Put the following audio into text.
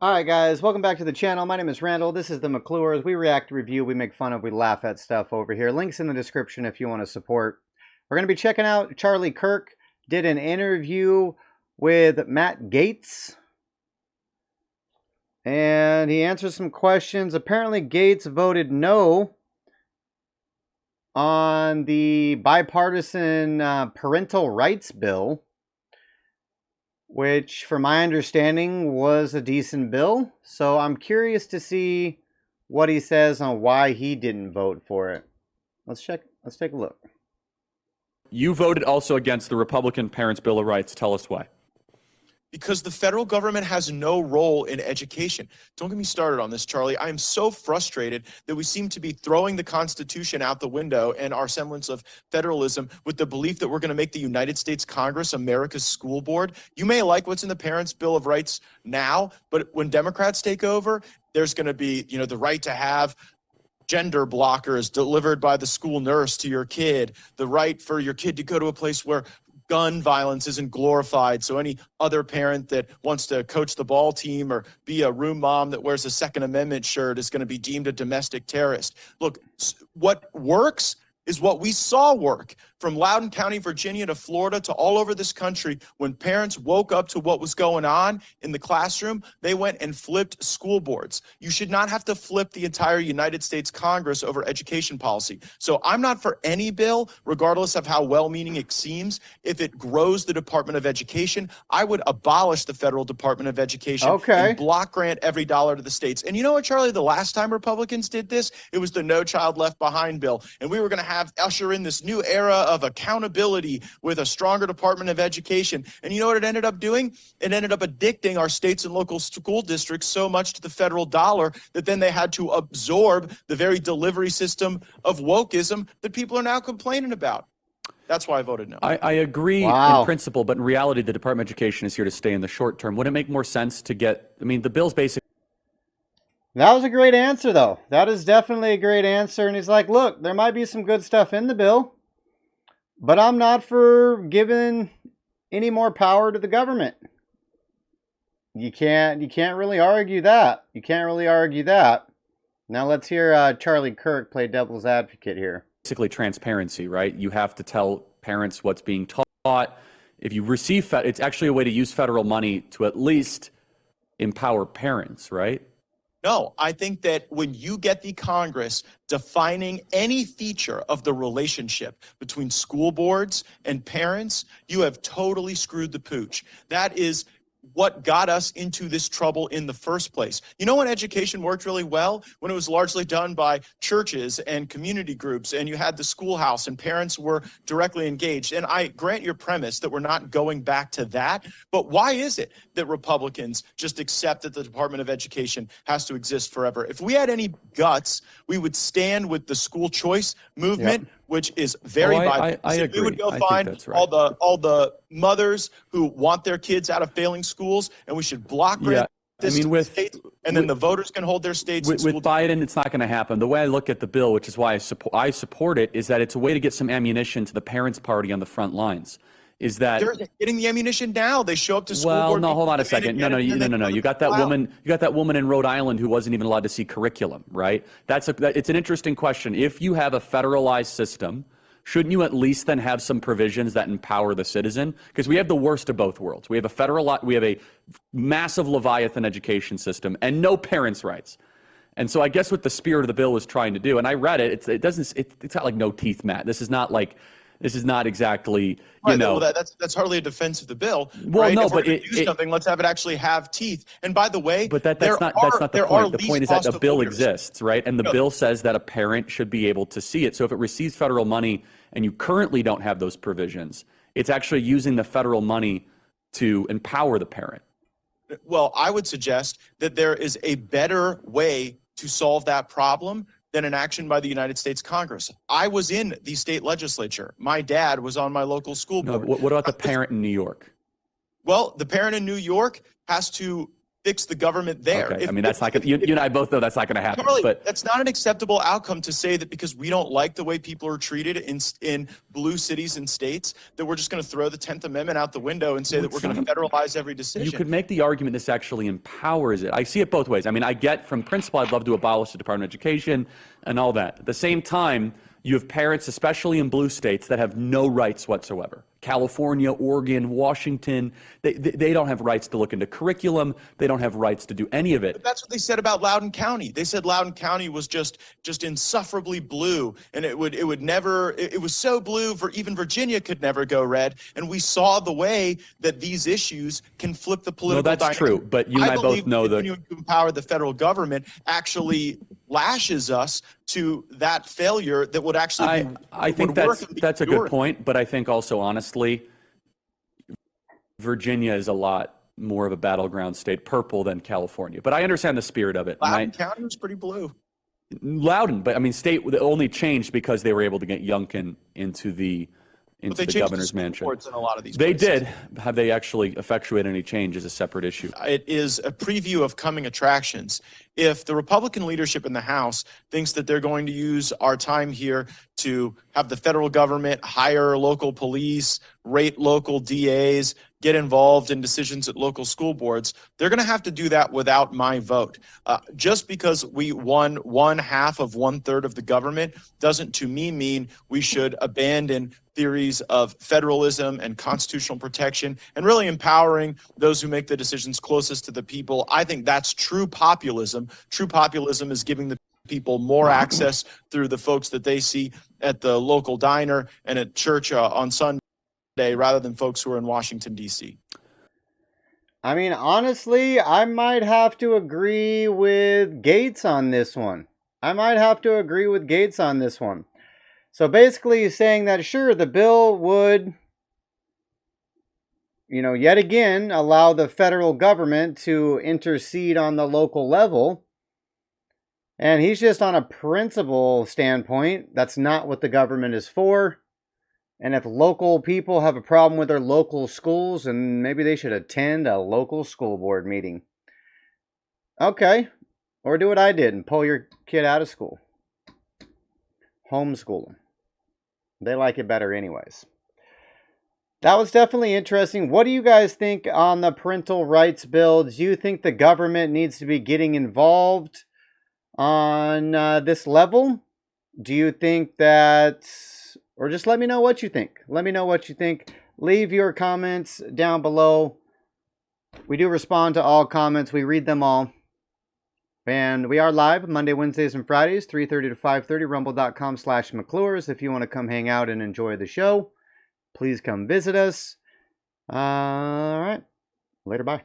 Alright guys, welcome back to the channel. My name is Randall. This is the McClures. We react, review, we make fun of, we laugh at stuff over here. Links in the description if you want to support. We're going to be checking out Charlie Kirk. Did an interview with Matt Gaetz. And he answered some questions. Apparently Gaetz voted no on the bipartisan parental rights bill, which, from my understanding, was a decent bill. So I'm curious to see what he says on why he didn't vote for it. Let's take a look. You voted also against the Republican Parents' Bill of Rights. Tell us why. Because the federal government has no role in education. Don't get me started on this, Charlie. I am so frustrated that we seem to be throwing the Constitution out the window and our semblance of federalism with the belief that we're going to make the United States Congress America's school board. You may like what's in the Parents' Bill of Rights now, but when Democrats take over, there's going to be, the right to have gender blockers delivered by the school nurse to your kid, the right for your kid to go to a place where gun violence isn't glorified, so any other parent that wants to coach the ball team or be a room mom that wears a Second Amendment shirt is going to be deemed a domestic terrorist. Look, what works is what we saw work from Loudoun County, Virginia to Florida to all over this country. When parents woke up to what was going on in the classroom, they went and flipped school boards. You should not have to flip the entire United States Congress over education policy. So I'm not for any bill, regardless of how well-meaning it seems. If it grows the Department of Education, I would abolish the federal Department of Education and block grant every dollar to the states. And you know what, Charlie? The last time Republicans did this, it was the No Child Left Behind bill. And we were going to usher in this new era of accountability with a stronger Department of Education. And you know what it ended up doing? It ended up addicting our states and local school districts so much to the federal dollar that then they had to absorb the very delivery system of wokeism that people are now complaining about. That's why I voted no. I agree in principle, but in reality, the Department of Education is here to stay in the short term. Wouldn't it make more sense to get, the bill's basic. That was a great answer, though. That is definitely a great answer. And he's like, look, there might be some good stuff in the bill, but I'm not for giving any more power to the government. You can't really argue that. You can't really argue that. Now let's hear Charlie Kirk play devil's advocate here. Basically transparency, right? You have to tell parents what's being taught. If you receive, it's actually a way to use federal money to at least empower parents, right? No, I think that when you get the Congress defining any feature of the relationship between school boards and parents, you have totally screwed the pooch. That is what got us into this trouble in the first place. You know when education worked really well? When it was largely done by churches and community groups, and you had the schoolhouse and parents were directly engaged. And I grant your premise that we're not going back to that, but why is it that Republicans just accept that the Department of Education has to exist forever? If we had any guts, we would stand with the school choice movement, which is very vibrant. I agree. We would go find all the mothers who want their kids out of failing schools, and we should block grant this to the states, and then the voters can hold their states. With Biden, it's not going to happen. The way I look at the bill, which is why I support it, is that it's a way to get some ammunition to the parents' party on the front lines. Is that they're getting the ammunition now? They show up to school. Well, no, hold on a second. No. You got that woman. You got that woman in Rhode Island who wasn't even allowed to see curriculum, right? It's an interesting question. If you have a federalized system, shouldn't you at least then have some provisions that empower the citizen? Because we have the worst of both worlds. We have a massive Leviathan education system and no parents' rights. And so I guess what the spirit of the bill is trying to do, and I read it, it's not like no teeth, Matt. This is not exactly, Well, that's hardly a defense of the bill. Well, right? no, if we're but gonna do something, let's have it actually have teeth. And by the way, but that's not the point. The point is that a bill exists, right? And the bill says that a parent should be able to see it. So if it receives federal money and you currently don't have those provisions, it's actually using the federal money to empower the parent. Well, I would suggest that there is a better way to solve that problem than an action by the United States Congress. I was in the state legislature. My dad was on my local school board. What about the parent in New York? Well, the parent in New York has to fix the government there. Okay. I mean, that's not going to, you and I both know that's not going to happen. Charlie, but that's not an acceptable outcome to say that because we don't like the way people are treated in blue cities and states, that we're just going to throw the 10th Amendment out the window and say that we're going to federalize every decision. You could make the argument this actually empowers it. I see it both ways. I mean, I get from principle, I'd love to abolish the Department of Education and all that. At the same time, you have parents, especially in blue states, that have no rights whatsoever. California, Oregon, Washington, they don't have rights to look into curriculum. They don't have rights to do any of it. But that's what they said about Loudoun County. They said Loudoun County was just insufferably blue, and it would never. It was so blue for even Virginia could never go red. And we saw the way that these issues can flip the political. No, that's dynamic. true. But you and I both know that continuing to empower the federal government actually lashes us to that failure that would actually. I think that's a good point. But I think also honestly, Virginia is a lot more of a battleground state, purple, than California. But I understand the spirit of it. Loudoun County was pretty blue. Loudoun, but I mean, state only changed because they were able to get Youngkin into the governor's mansion. In a lot of these they places. did. Have they actually effectuated any change is a separate issue. It is a preview of coming attractions. If the Republican leadership in the House thinks that they're going to use our time here to have the federal government hire local police, rate local DAs, get involved in decisions at local school boards, they're going to have to do that without my vote. Just because we won 1/2 of 1/3 of the government doesn't to me mean we should abandon theories of federalism and constitutional protection and really empowering those who make the decisions closest to the people. I think that's true populism. True populism is giving the people more access through the folks that they see at the local diner and at church on Sunday rather than folks who are in Washington, D.C. I mean, honestly, I might have to agree with Gaetz on this one. So basically he's saying that, sure, the bill would, yet again, allow the federal government to intercede on the local level. And he's just on a principle standpoint. That's not what the government is for. And if local people have a problem with their local schools, then maybe they should attend a local school board meeting. Okay. Or do what I did and pull your kid out of school. Homeschool them. They like it better anyways. That was definitely interesting. What do you guys think on the parental rights bill? Do you think the government needs to be getting involved on this level? Do you think that, or just let me know what you think. Leave your comments down below. We do respond to all comments. We read them all. And we are live Monday, Wednesdays, and Fridays, 3:30 to 5:30, rumble.com/McClures. If you want to come hang out and enjoy the show, please come visit us. All right. Later, bye.